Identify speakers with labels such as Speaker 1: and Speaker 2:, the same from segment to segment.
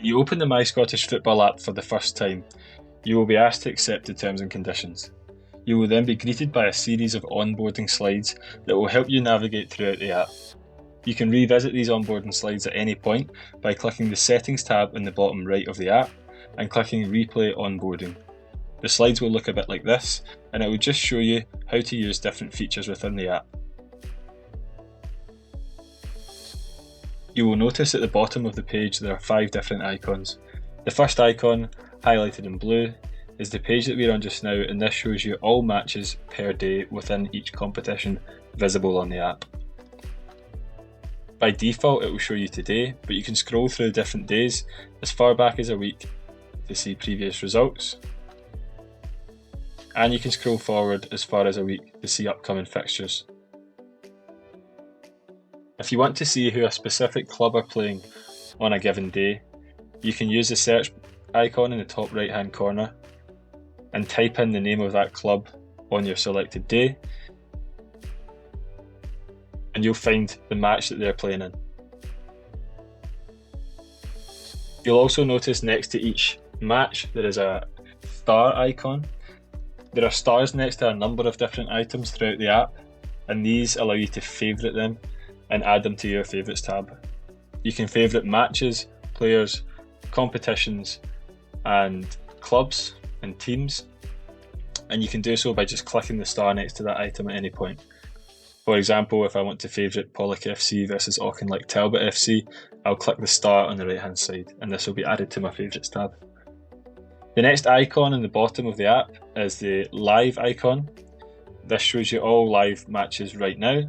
Speaker 1: When you open the My Scottish Football app for the first time, you will be asked to accept the terms and conditions. You will then be greeted by a series of onboarding slides that will help you navigate throughout the app. You can revisit these onboarding slides at any point by clicking the Settings tab in the bottom right of the app and clicking Replay Onboarding. The slides will look a bit like this, and it will just show you how to use different features within the app. You will notice at the bottom of the page there are 5 different icons. The first icon, highlighted in blue, is the page that we're on just now, and this shows you all matches per day within each competition visible on the app. By default it will show you today, but you can scroll through different days as far back as a week to see previous results, and you can scroll forward as far as a week to see upcoming fixtures. If you want to see who a specific club are playing on a given day, you can use the search icon in the top right hand corner and type in the name of that club on your selected day, and you'll find the match that they're playing in. You'll also notice next to each match there is a star icon. There are stars next to a number of different items throughout the app, and these allow you to favourite them and add them to your favourites tab. You can favourite matches, players, competitions and clubs and teams, and you can do so by just clicking the star next to that item at any point. For example, if I want to favourite Pollock FC versus Auchinleck Talbot FC, I'll click the star on the right hand side and this will be added to my favourites tab. The next icon in the bottom of the app is the live icon. This shows you all live matches right now.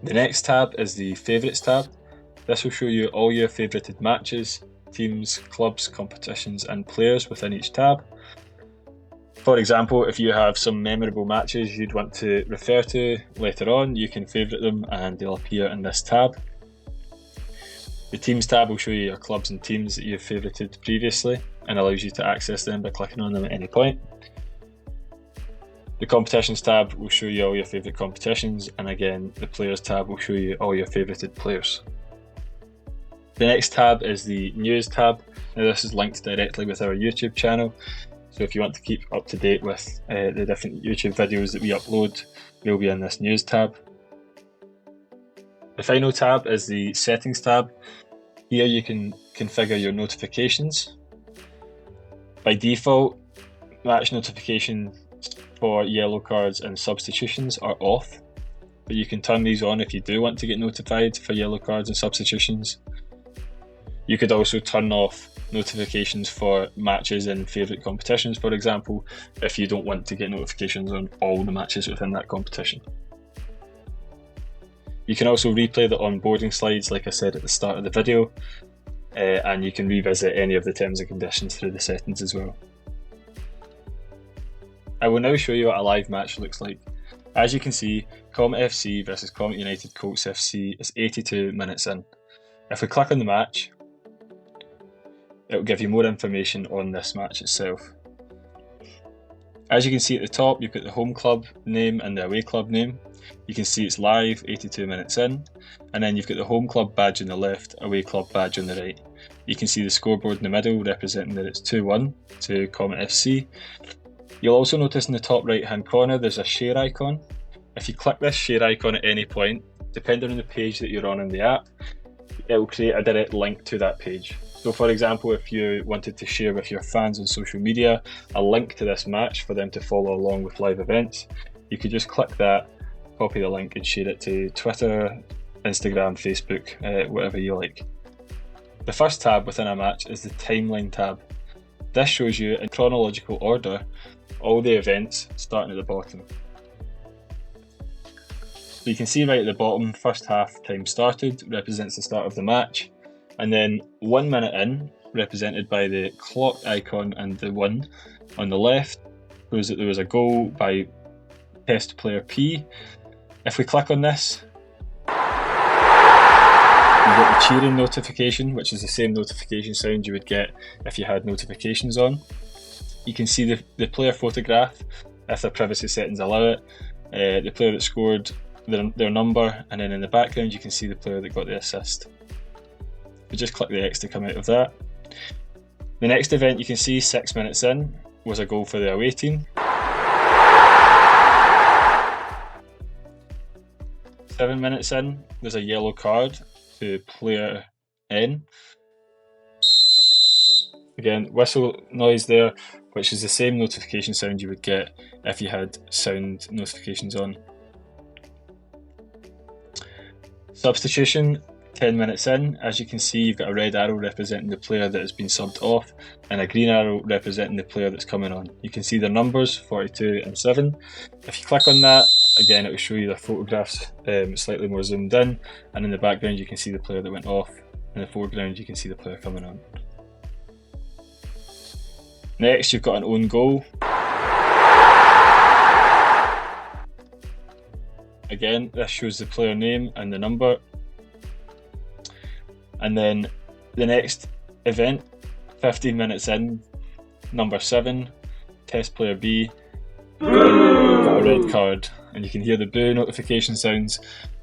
Speaker 1: The next tab is the favourites tab. This will show you all your favourited matches, teams, clubs, competitions and players within each tab. For example, if you have some memorable matches you'd want to refer to later on, you can favourite them and they'll appear in this tab. The teams tab will show you your clubs and teams that you've favourited previously and allows you to access them by clicking on them at any point. The competitions tab will show you all your favourite competitions, and again the players tab will show you all your favourited players. The next tab is the news tab. Now this is linked directly with our YouTube channel, so if you want to keep up to date with the different YouTube videos that we upload, they'll be in this news tab. The final tab is the settings tab. Here you can configure your notifications. By default, match notifications for yellow cards and substitutions are off, but you can turn these on if you do want to get notified for yellow cards and substitutions. You could also turn off notifications for matches in favourite competitions, for example, if you don't want to get notifications on all the matches within that competition. You can also replay the onboarding slides like I said at the start of the video, and you can revisit any of the terms and conditions through the settings as well. I will now show you what a live match looks like. As you can see, COMET FC versus COMET United Colts FC is 82 minutes in. If we click on the match, it will give you more information on this match itself. As you can see at the top, you've got the home club name and the away club name. You can see it's live, 82 minutes in, and then you've got the home club badge on the left, away club badge on the right. You can see the scoreboard in the middle representing that it's 2-1 to COMET FC. You'll also notice in the top right hand corner there's a share icon. If you click this share icon at any point, depending on the page that you're on in the app, it will create a direct link to that page. So for example, if you wanted to share with your fans on social media a link to this match for them to follow along with live events, you could just click that, copy the link and share it to Twitter, Instagram, Facebook, whatever you like. The first tab within a match is the timeline tab. This shows you in chronological order all the events starting at the bottom. So you can see right at the bottom, first half time started represents the start of the match, and then 1 minute in, represented by the clock icon and the 1 on the left, shows that there was a goal by test player P. If we click on this, you get the cheering notification, which is the same notification sound you would get if you had notifications on. You can see the player photograph if their privacy settings allow it, the player that scored, their number, and then in the background you can see the player that got the assist. We just click the X to come out of that. The next event you can see 6 minutes in was a goal for the away team. 7 minutes in, there's a yellow card to player N. Again, whistle noise there, which is the same notification sound you would get if you had sound notifications on. Substitution, 10 minutes in. As you can see, you've got a red arrow representing the player that has been subbed off and a green arrow representing the player that's coming on. You can see their numbers, 42 and 7. If you click on that, again, it will show you their photographs slightly more zoomed in, and in the background you can see the player that went off. In the foreground you can see the player coming on. Next, you've got an own goal. Again, this shows the player name and the number. And then the next event, 15 minutes in, number 7, test player B, got a red card, and you can hear the boo notification sounds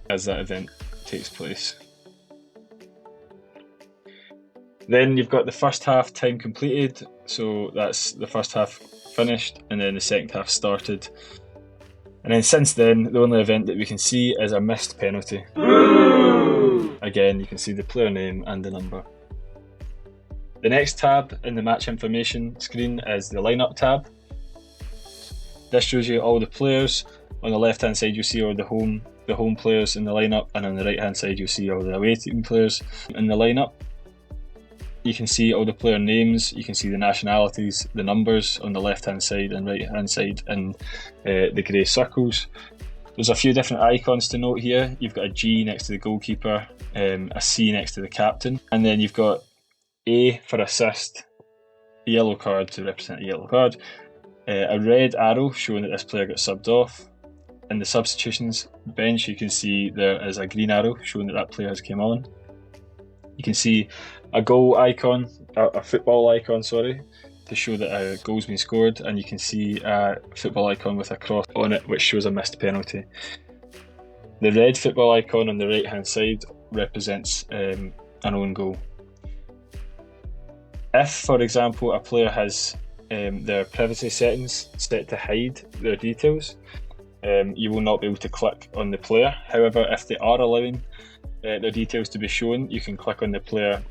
Speaker 1: as that event takes place. Then you've got the first half time completed, so that's the first half finished, and then the second half started. And then since then, the only event that we can see is a missed penalty. Again, you can see the player name and the number. The next tab in the match information screen is the lineup tab. This shows you all the players. On the left hand side you'll see all the home players in the lineup, and on the right hand side you'll see all the away team players in the lineup. You can see all the player names, you can see the nationalities, the numbers on the left hand side and right hand side in the grey circles. There's a few different icons to note here. You've got a G next to the goalkeeper, a C next to the captain, and then you've got A for assist, a yellow card to represent a yellow card, a red arrow showing that this player got subbed off. In the substitutions bench you can see there is a green arrow showing that that player has came on. You can see a goal icon, a football icon, sorry, to show that a goal's been scored, and you can see a football icon with a cross on it which shows a missed penalty. The red football icon on the right hand side represents an own goal. If, for example, a player has their privacy settings set to hide their details, you will not be able to click on the player. However, if they are allowing their details to be shown, you can click on the player,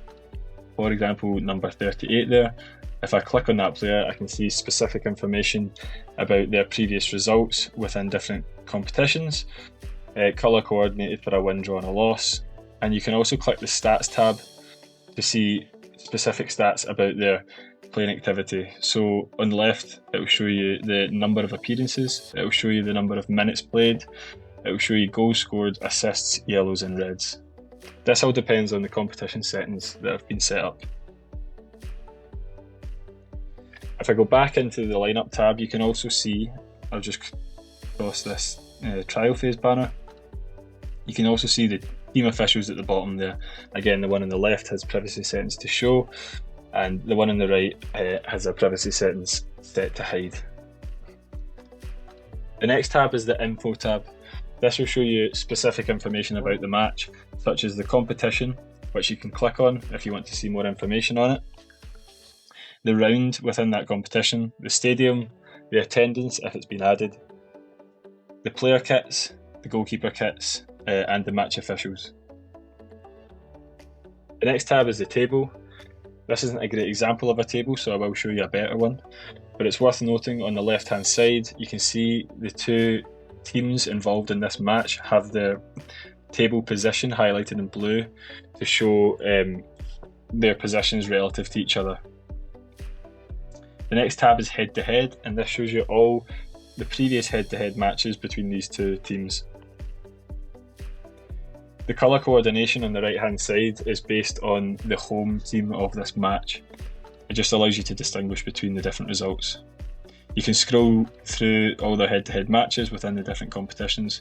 Speaker 1: for example number 38 there. If I click on that player, I can see specific information about their previous results within different competitions, colour coordinated for a win, draw and a loss, and you can also click the stats tab to see specific stats about their playing activity. So on the left it will show you the number of appearances, it will show you the number of minutes played, it will show you goals scored, assists, yellows and reds. This all depends on the competition settings that have been set up. If I go back into the lineup tab, you can also see, I'll just cross this trial phase banner, you can also see the team officials at the bottom there. Again, the one on the left has privacy settings to show, and the one on the right has their privacy settings set to hide. The next tab is the info tab. This will show you specific information about the match, such as the competition, which you can click on if you want to see more information on it, the round within that competition, the stadium, the attendance if it's been added, the player kits, the goalkeeper kits, and the match officials. The next tab is the table. This isn't a great example of a table, so I will show you a better one, but it's worth noting on the left hand side you can see the two teams involved in this match have their table position highlighted in blue to show their positions relative to each other. The next tab is head to head, and this shows you all the previous head to head matches between these two teams. The colour coordination on the right hand side is based on the home team of this match. It just allows you to distinguish between the different results. You can scroll through all the head to head matches within the different competitions,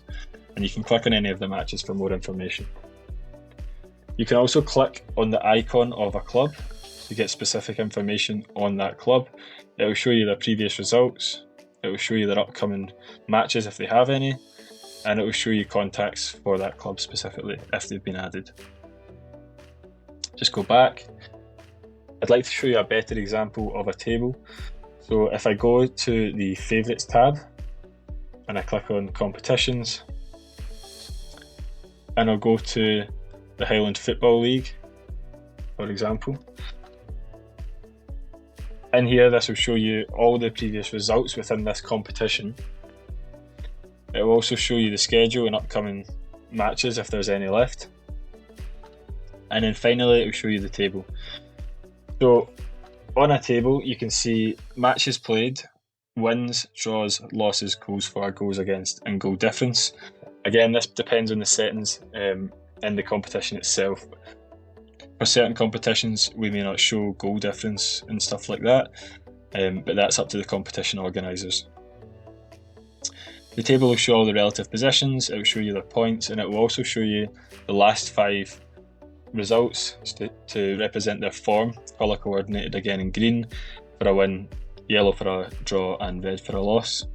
Speaker 1: and you can click on any of the matches for more information. You can also click on the icon of a club to get specific information on that club. It will show you their previous results, it will show you their upcoming matches if they have any, and it will show you contacts for that club specifically if they've been added. just go back. I'd like to show you a better example of a table. So if I go to the Favourites tab and I click on Competitions, and I'll go to the Highland Football League, for example. In here, this will show you all the previous results within this competition. It will also show you the schedule and upcoming matches if there's any left. And then finally, it will show you the table. So on a table, you can see matches played, wins, draws, losses, goals for, goals against, and goal difference. Again, this depends on the settings in the competition itself. For certain competitions, we may not show goal difference and stuff like that, but that's up to the competition organisers. The table will show all the relative positions, it will show you their points, and it will also show you the last 5 results to represent their form, colour coordinated again in green for a win, yellow for a draw, and red for a loss.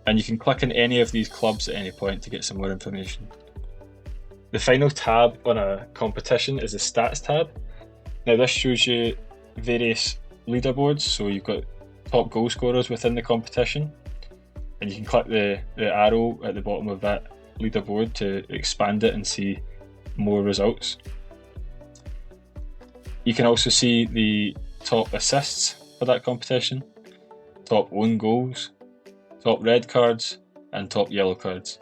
Speaker 1: And you can click on any of these clubs at any point to get some more information. The final tab on a competition is the Stats tab. Now this shows you various leaderboards, so you've got top goal scorers within the competition, and you can click the arrow at the bottom of that leaderboard to expand it and see more results. You can also see the top assists for that competition, top own goals, top red cards, and top yellow cards.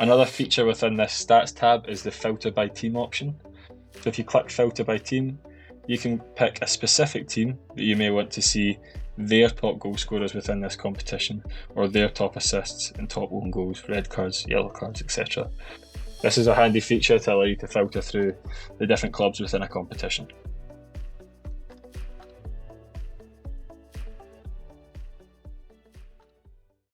Speaker 1: Another feature within this Stats tab is the Filter by Team option. So if you click Filter by Team, you can pick a specific team that you may want to see their top goal scorers within this competition, or their top assists and top own goals, red cards, yellow cards, etc. This is a handy feature to allow you to filter through the different clubs within a competition.